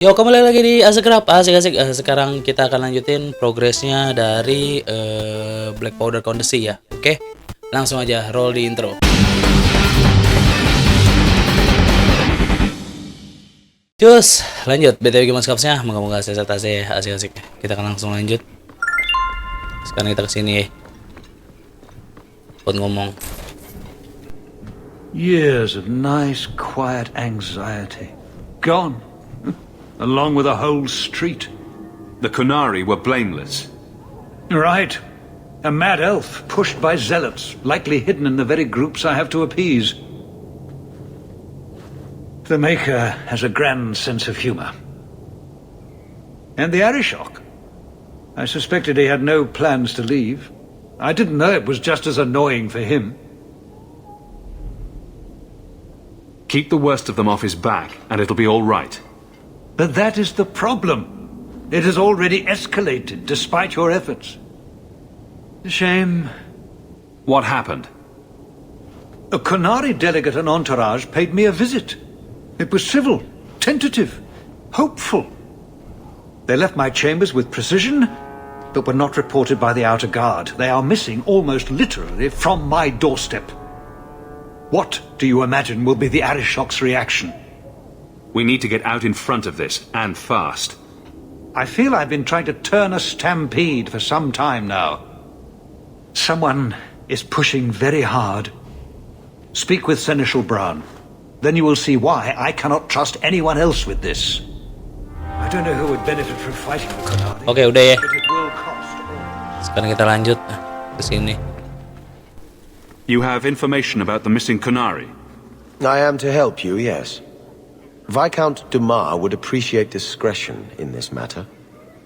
Yo, kembali lagi di ASEGRAP, asik-asik. Sekarang kita akan lanjutin progresnya dari Blackpowder Courtesy ya. Oke, langsung aja roll di intro. Cus, lanjut. BTW gimana skapsnya? Moga-moga sehat aja, asik-asik. Kita akan langsung lanjut. Sekarang kita kesini ya. Buat ngomong. Years of nice, quiet anxiety. Gone. Along with a whole street. The Qunari were blameless. Right. A mad elf pushed by zealots, likely hidden in the very groups I have to appease. The Maker has a grand sense of humor. And the Arishok. I suspected he had no plans to leave. I didn't know it was just as annoying for him. Keep the worst of them off his back, and it'll be all right. But that is the problem. It has already escalated, despite your efforts. A shame. What happened? A Qunari delegate and entourage paid me a visit. It was civil, tentative, hopeful. They left my chambers with precision, but were not reported by the outer guard. They are missing almost literally from my doorstep. What do you imagine will be the Arishok's reaction? We need to get out in front of this, and fast. I feel I've been trying to turn a stampede for some time now. Someone is pushing very hard. Speak with Seneschal Brown. Then you will see why I cannot trust anyone else with this. I don't know who would benefit from fighting the Qunari. Oke, udah ya. But it will cost all. Sekarang kita lanjut ke sini. You have information about the missing Qunari? I am to help you, yes. Viscount Dumas would appreciate discretion in this matter.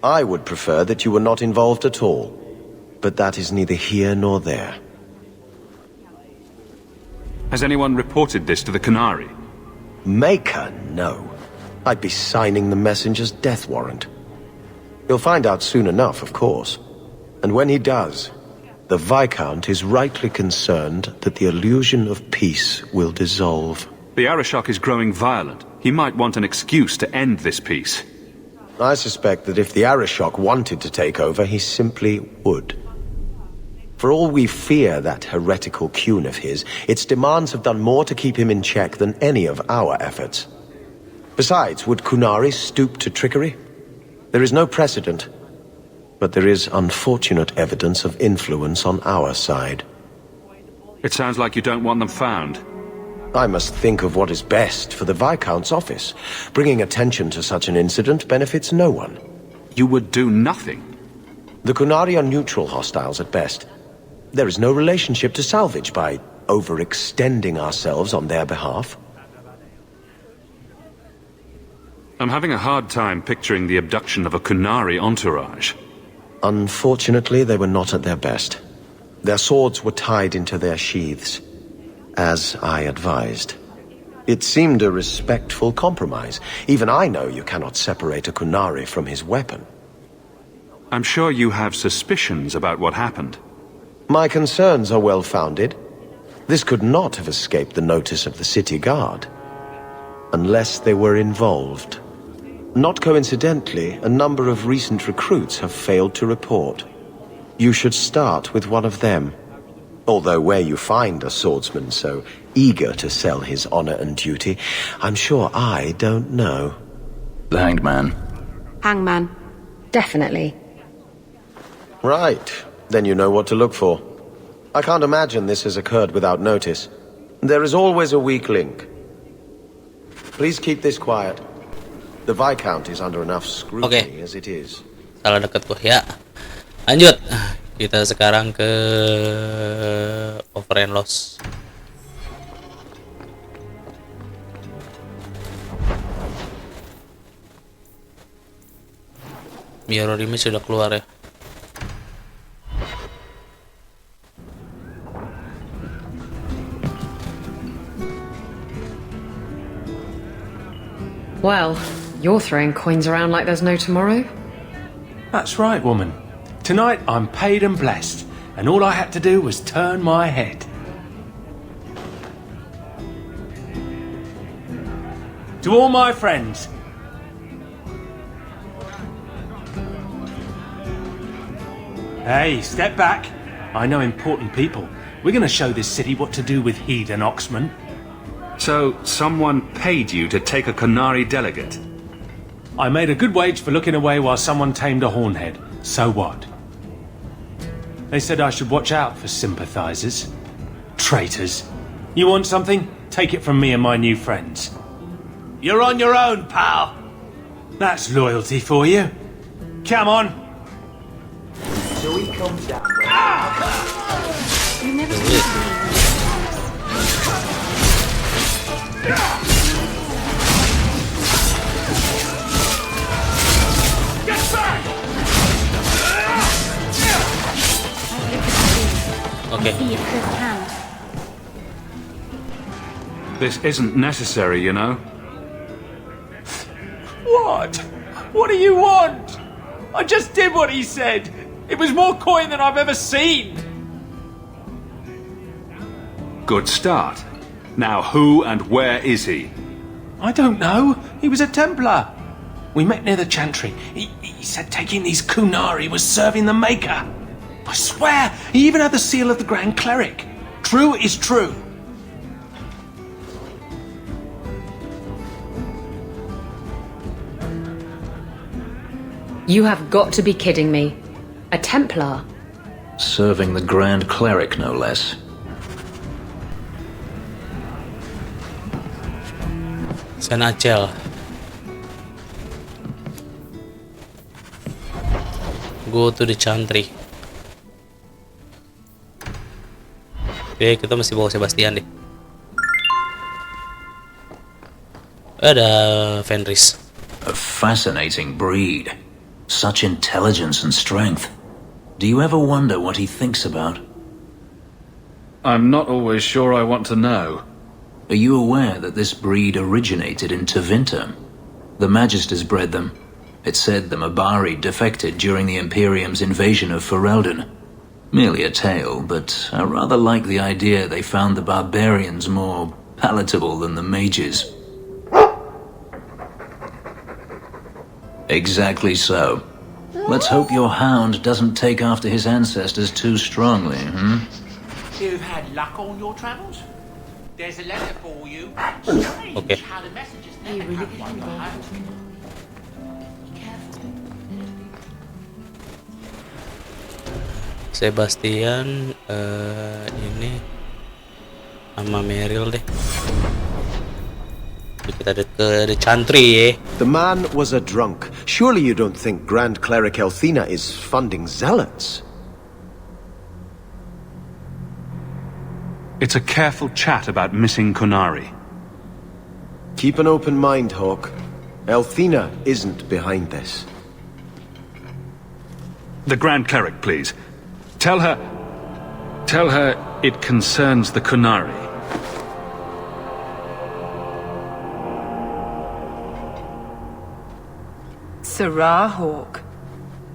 I would prefer that you were not involved at all, but that is neither here nor there. Has anyone reported this to the Qunari? Makin, no. I'd be signing the messenger's death warrant. He'll find out soon enough, of course. And when he does, the Viscount is rightly concerned that the illusion of peace will dissolve. The Arishok is growing violent. He might want an excuse to end this peace. I suspect that if the Arishok wanted to take over, he simply would. For all we fear that heretical Qun of his, its demands have done more to keep him in check than any of our efforts. Besides, would Qunari stoop to trickery? There is no precedent, but there is unfortunate evidence of influence on our side. It sounds like you don't want them found. I must think of what is best for the Viscount's office. Bringing attention to such an incident benefits no one. You would do nothing. The Qunari are neutral hostiles at best. There is no relationship to salvage by overextending ourselves on their behalf. I'm having a hard time picturing the abduction of a Qunari entourage. Unfortunately, they were not at their best. Their swords were tied into their sheaths, as I advised. It seemed a respectful compromise. Even I know you cannot separate a Qunari from his weapon. I'm sure you have suspicions about what happened. My concerns are well-founded. This could not have escaped the notice of the city guard, unless they were involved. Not coincidentally, a number of recent recruits have failed to report. You should start with one of them. Although where you find a swordsman so eager to sell his honor and duty, I'm sure I don't know. The Hanged Man. Hangman. Definitely. Right. Then you know what to look for. I can't imagine this has occurred without notice. There is always a weak link. Please keep this quiet. The Viscount is under enough scrutiny as it is. Salah deket tuh ya. Lanjut. Kita sekarang ke Over and Loss. Mirror image sudah keluar ya. Well, you're throwing coins around like there's no tomorrow. That's right, woman. Tonight I'm paid and blessed, and all I had to do was turn my head. To all my friends, Hey, step back. I know important people. We're going to show this city what to do with heathen oxmen. So, someone paid you to take a Qunari delegate? I made a good wage for looking away while someone tamed a hornhead. So what? They said I should watch out for sympathizers. Traitors. You want something? Take it from me and my new friends. You're on your own, pal. That's loyalty for you. Come on. So he comes down. You never see Get back! Okay. See it firsthand. This isn't necessary, you know. What? What do you want? I just did what he said. It was more coin than I've ever seen. Good start. Now who and where is he? I don't know. He was a Templar. We met near the Chantry. He said taking these Qunari was serving the Maker. I swear, he even had the seal of the Grand Cleric. True is true. You have got to be kidding me. A Templar? Serving the Grand Cleric, no less. Seneschals. Go to the Chantry. Oke, kita masih bawa Sebastian deh. Ada Fenris. A fascinating breed. Such intelligence and strength. Do you ever wonder what he thinks about? I'm not always sure I want to know. Are you aware that this breed originated in Tevinter? The Magisters bred them. It said the Mabari defected during the Imperium's invasion of Ferelden. Merely a tale, but I rather like the idea they found the barbarians more palatable than the mages. Exactly so. Let's hope your hound doesn't take after his ancestors too strongly, You've had luck on your travels? There's a letter for you. Okay. How the messages never come from your home. Sebastian ini sama Meryl deh. Kita ada ke Chantry ya. The man was a drunk. Surely you don't think Grand Cleric Elthina is funding zealots? It's a careful chat about missing Qunari. Keep an open mind, Hawke. Elthina isn't behind this. The Grand Cleric, please. Tell her it concerns the Qunari. Sarah Hawke.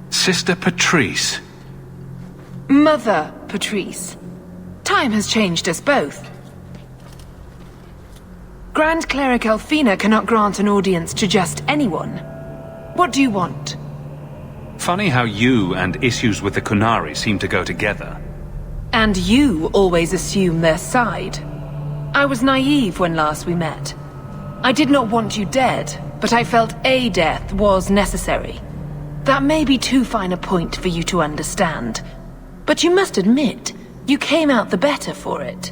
Sister Patrice. Mother Patrice. Time has changed us both. Grand Cleric Elthina cannot grant an audience to just anyone. What do you want? Funny how you and issues with the Qunari seem to go together. And you always assume their side. I was naive when last we met. I did not want you dead, but I felt a death was necessary. That may be too fine a point for you to understand. But you must admit, you came out the better for it.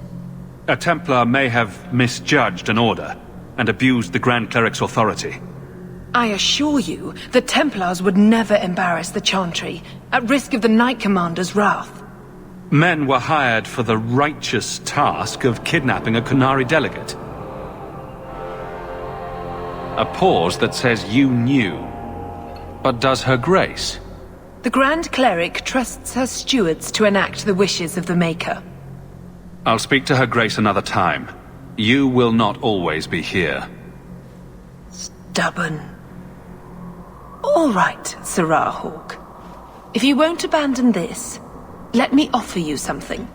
A Templar may have misjudged an order and abused the Grand Cleric's authority. I assure you, the Templars would never embarrass the Chantry, at risk of the Knight Commander's wrath. Men were hired for the righteous task of kidnapping a Qunari delegate. A pause that says you knew. But does Her Grace? The Grand Cleric trusts her stewards to enact the wishes of the Maker. I'll speak to Her Grace another time. You will not always be here. Stubborn. All right, Sarah Hawke. If you won't abandon this, let me offer you something.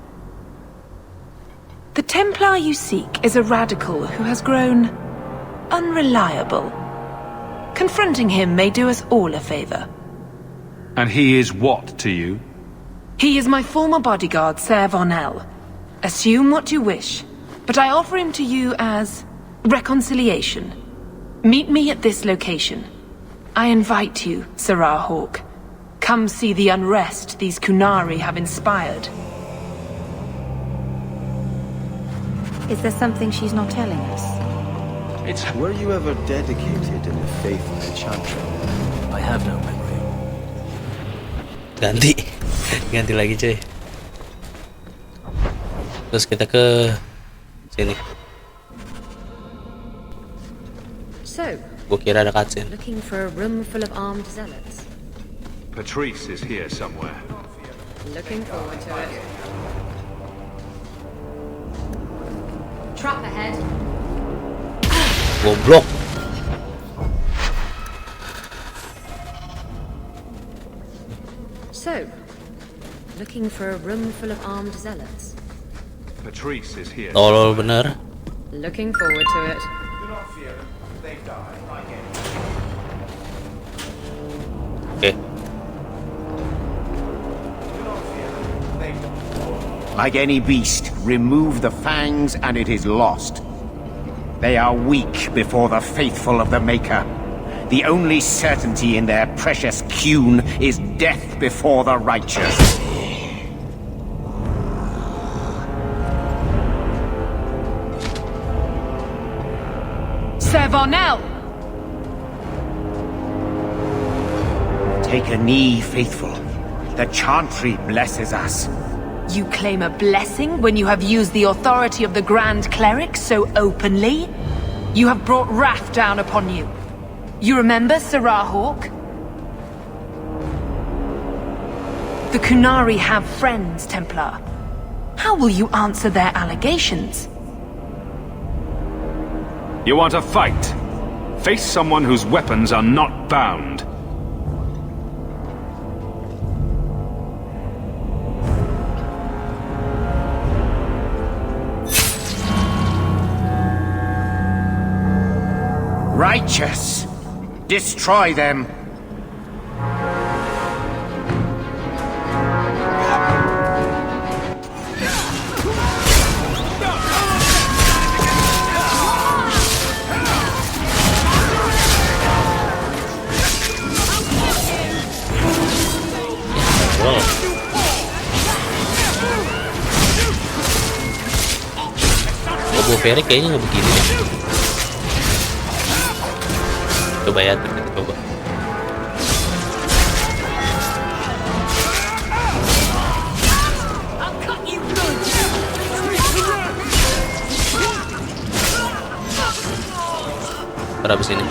The Templar you seek is a radical who has grown unreliable. Confronting him may do us all a favor. And he is what to you? He is my former bodyguard, Ser Vonel. Assume what you wish, but I offer him to you as reconciliation. Meet me at this location. I invite you, Sirrah Hawke. Come see the unrest these Qunari have inspired. Is there something she's not telling us? Were you ever dedicated in the faith of the Chantry? I have no memory. Ganti lagi cuy. Terus kita ke sini. So, Gua kira ada cutscene. looking for a room full of armed zealots. Patrice is here somewhere. Looking forward to it. Trap ahead. Goblok. So, looking for a room full of armed zealots. Patrice is here. Tolol bener. Looking forward to it. Oke. Like any beast, remove the fangs and it is lost. They are weak before the faithful of the Maker. The only certainty in their precious Qun is death before the righteous. Ser Vonel! Take a knee, faithful. The Chantry blesses us. You claim a blessing when you have used the authority of the Grand Cleric so openly? You have brought wrath down upon you. You remember, Sirrah Hawke? The Qunari have friends, Templar. How will you answer their allegations? You want a fight? Face someone whose weapons are not bound. Righteous! Destroy them! Bobo Ferry kayaknya nggak begini deh. Coba ya, kita coba. Berapa sini?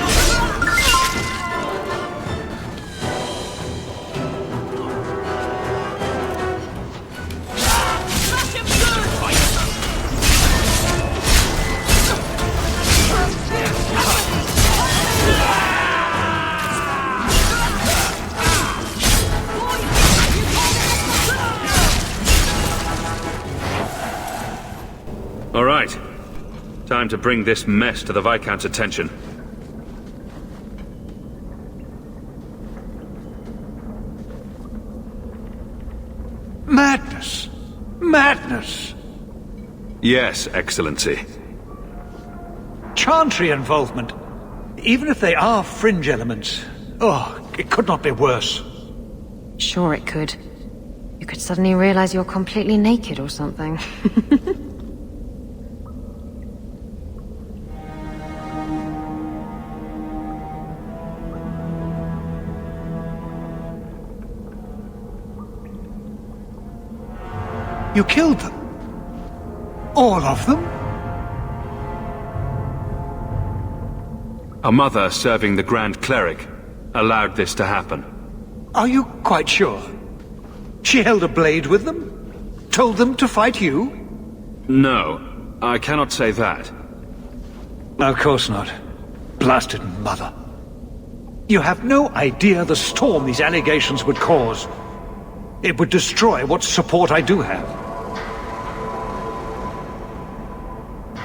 All right. Time to bring this mess to the Viscount's attention. Madness! Madness! Yes, Excellency. Chantry involvement. Even if they are fringe elements. Oh, it could not be worse. Sure it could. You could suddenly realize you're completely naked or something. You killed them? All of them? A mother serving the Grand Cleric allowed this to happen. Are you quite sure? She held a blade with them? Told them to fight you? No, I cannot say that. Of course not. Blasted mother. You have no idea the storm these allegations would cause. It would destroy what support I do have.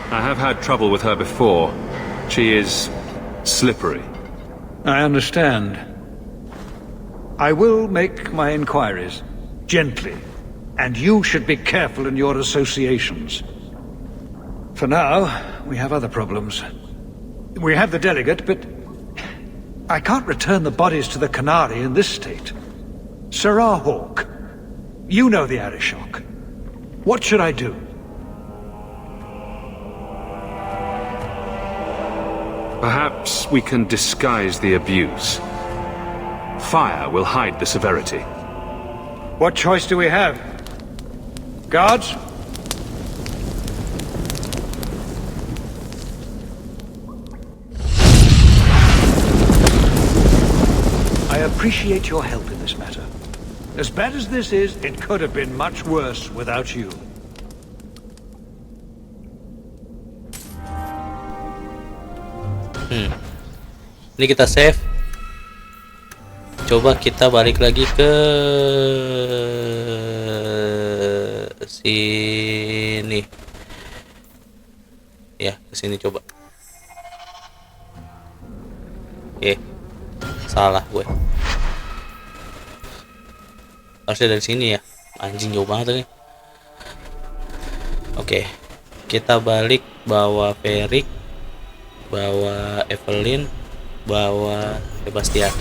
I have had trouble with her before. She is slippery. I understand. I will make my inquiries. Gently, And you should be careful in your associations. For now, we have other problems. We have the delegate, but I can't return the bodies to the Qunari in this state. Sirrah Hawke, you know the Arishok. What should I do? Perhaps we can disguise the abuse. Fire will hide the severity. What choice do we have? Guards? I appreciate your help in this matter. As bad as this is, it could have been much worse without you. Ini kita save. Coba kita balik lagi ke sini. Ya, ke sini coba. Salah gue. Harusnya dari sini ya. Anjing jauh banget nih. Oke. Kita balik, bawa Fenris, bawa Aveline, bawa Sebastian.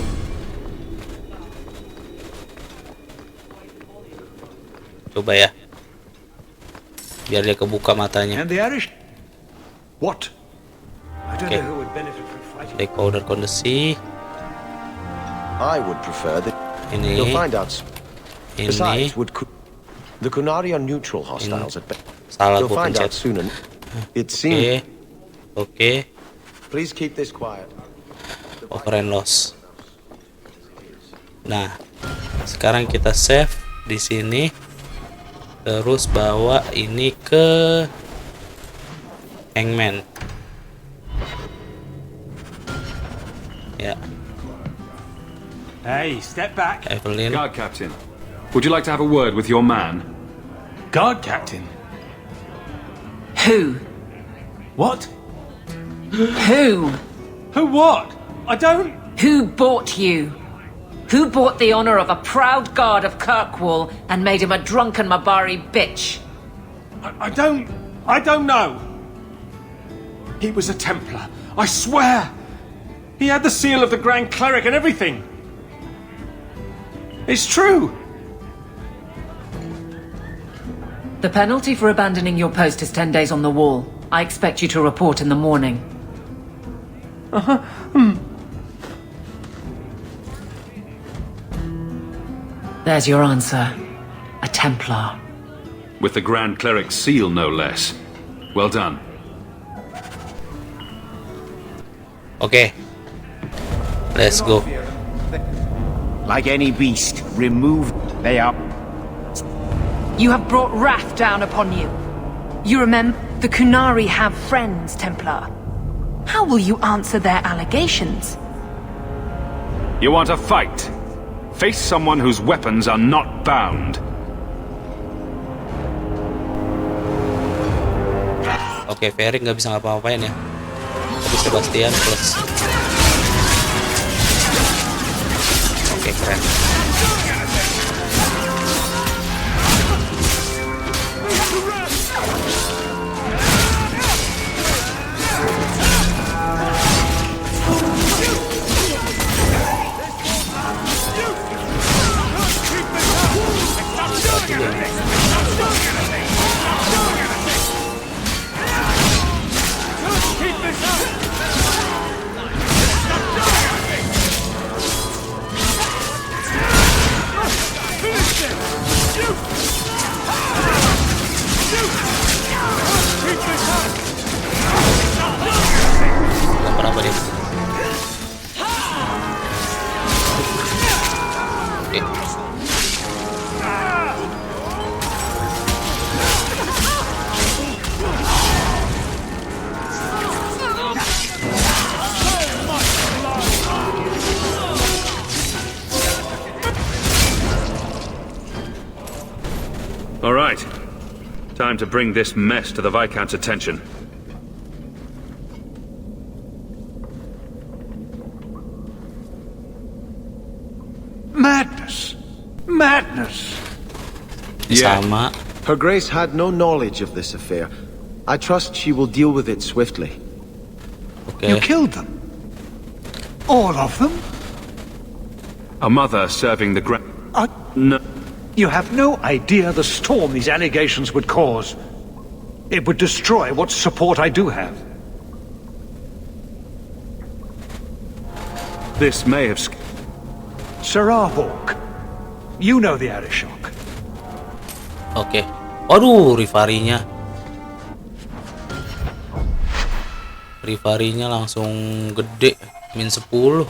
Coba ya. Biar dia kebuka matanya. What? I don't know who would benefit from fighting. Blackpowder Courtesy. I would prefer that. Ini. You'll find out. Ini. Besides, the Qunari are neutral hostiles at best. Salah, You'll gua find pencet. out soon. It seems. Oke. Please keep this quiet. Over and loss. Nah, sekarang kita save di sini. Terus bawa ini ke Hangman. Ya. Hey, step back. Aveline. Guard Captain, would you like to have a word with your man? Guard Captain? Who? What? Who? Who what? I don't... Who bought you? Who bought the honor of a proud guard of Kirkwall and made him a drunken Mabari bitch? I don't know. He was a Templar, I swear. He had the seal of the Grand Cleric and everything. It's true. The penalty for abandoning your post is 10 days on the wall. I expect you to report in the morning. There's your answer. A Templar. With the Grand Cleric's seal, no less. Well done. Okay. Let's go. Like any beast, remove. They are. You have brought wrath down upon you. You remember, the Qunari have friends, Templar. How will you answer their allegations? You want a fight? Face someone whose weapons are not bound. Oke, Fenris nggak bisa ngapa-ngapain ya. Tapi Sebastian plus. Oke, keren. Kenapa dia? All right. Time to bring this mess to the Viscount's attention. Madness! Madness! Sama. Her Grace had no knowledge of this affair. I trust she will deal with it swiftly. You killed them? All of them? A mother serving the No. You have no idea the storm these allegations would cause. It would destroy what support I do have. This may have... Sarah Hawke. You know the Arishok. Oke. Waduh, rivarinya. Rivarinya langsung gede, -10.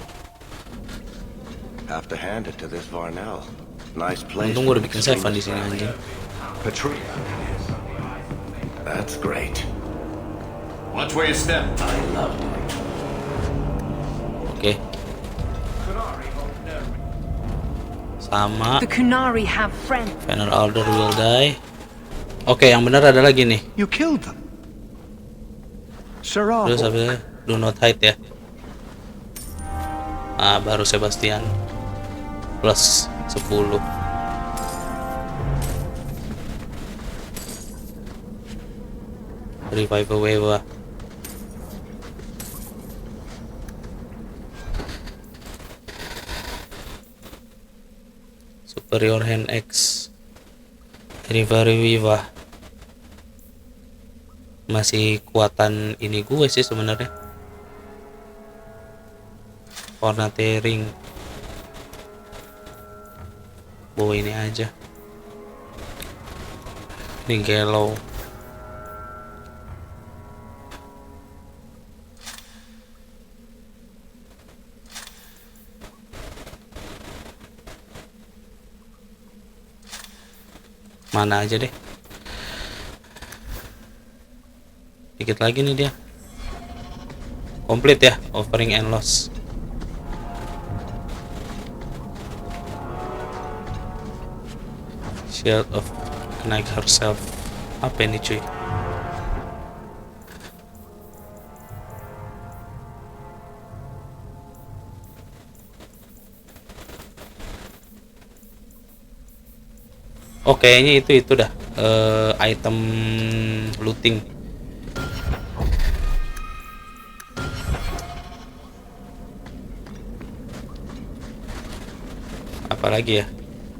Have to hand it to this Varnell. Nice place. Untung gue udah bikin save di sini anjing. That's great. Watch where you step. I love it. Oke. Sama. The Qunari have friends. Final order will die. Oke, yang benar ada lagi nih. You killed them. Sarah. Terus habis do not hide ya. Ah, baru Sebastian. Plus 10. Revive wave. Superior hand X. Revive wave. Masih kuatan ini gue sih sebenarnya. Lothering. Bawa ini aja. Ini Gallow. Mana aja deh. Dikit lagi nih dia. Komplit ya, offering and loss. Shield of Knight herself. Apa ini cuy? Oh kayaknya itu dah item looting. Apalagi ya?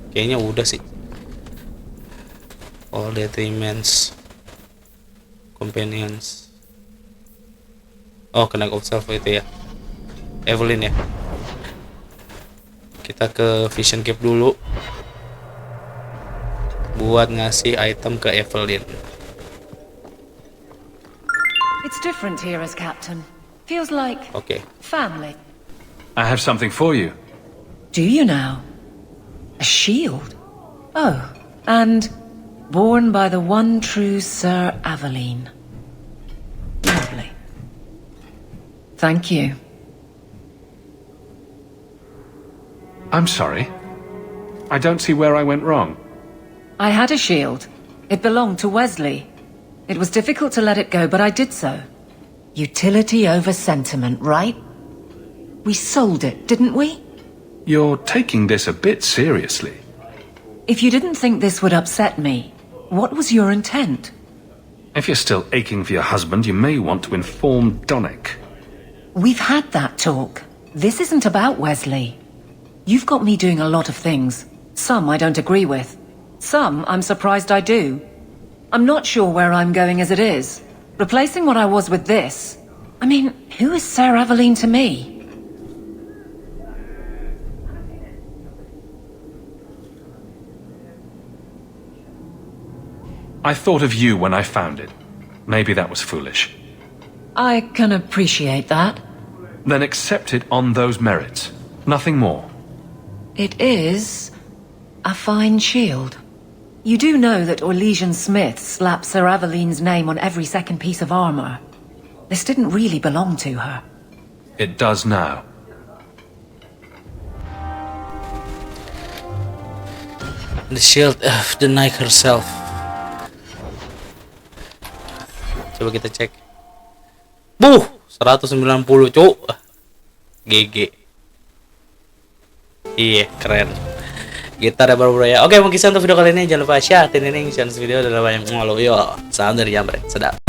Kayaknya udah sih. All that remains. Companions. Oh, kena of self itu ya. Aveline ya. Kita ke Vision Cave dulu. Buat ngasih item ke Aveline. It's different here as captain. Feels like family. I have something for you. Do you now? A shield? Oh, and borne by the one true Sir Aveline. Lovely. Thank you. I'm sorry. I don't see where I went wrong. I had a shield. It belonged to Wesley. It was difficult to let it go, but I did so. Utility over sentiment, right? We sold it, didn't we? You're taking this a bit seriously. If you didn't think this would upset me, what was your intent? If you're still aching for your husband, you may want to inform Donnick. We've had that talk. This isn't about Wesley. You've got me doing a lot of things. Some I don't agree with. Some I'm surprised I do. I'm not sure where I'm going as it is. Replacing what I was with this. I mean, who is Sir Aveline to me? I thought of you when I found it. Maybe that was foolish. I can appreciate that. Then accept it on those merits. Nothing more. It is a fine shield. You do know that Orlesian Smith slapped Sir Aveline's name on every second piece of armor. This didn't really belong to her. It does now. The shield of the knight herself. Coba kita cek. 190 cuk. GG. Iya, keren. Kita ada bro ya. Oke, mungkin untuk video kali ini jangan lupa share, share video adalah yang malu yo. Salam dari Jambret. Sedap.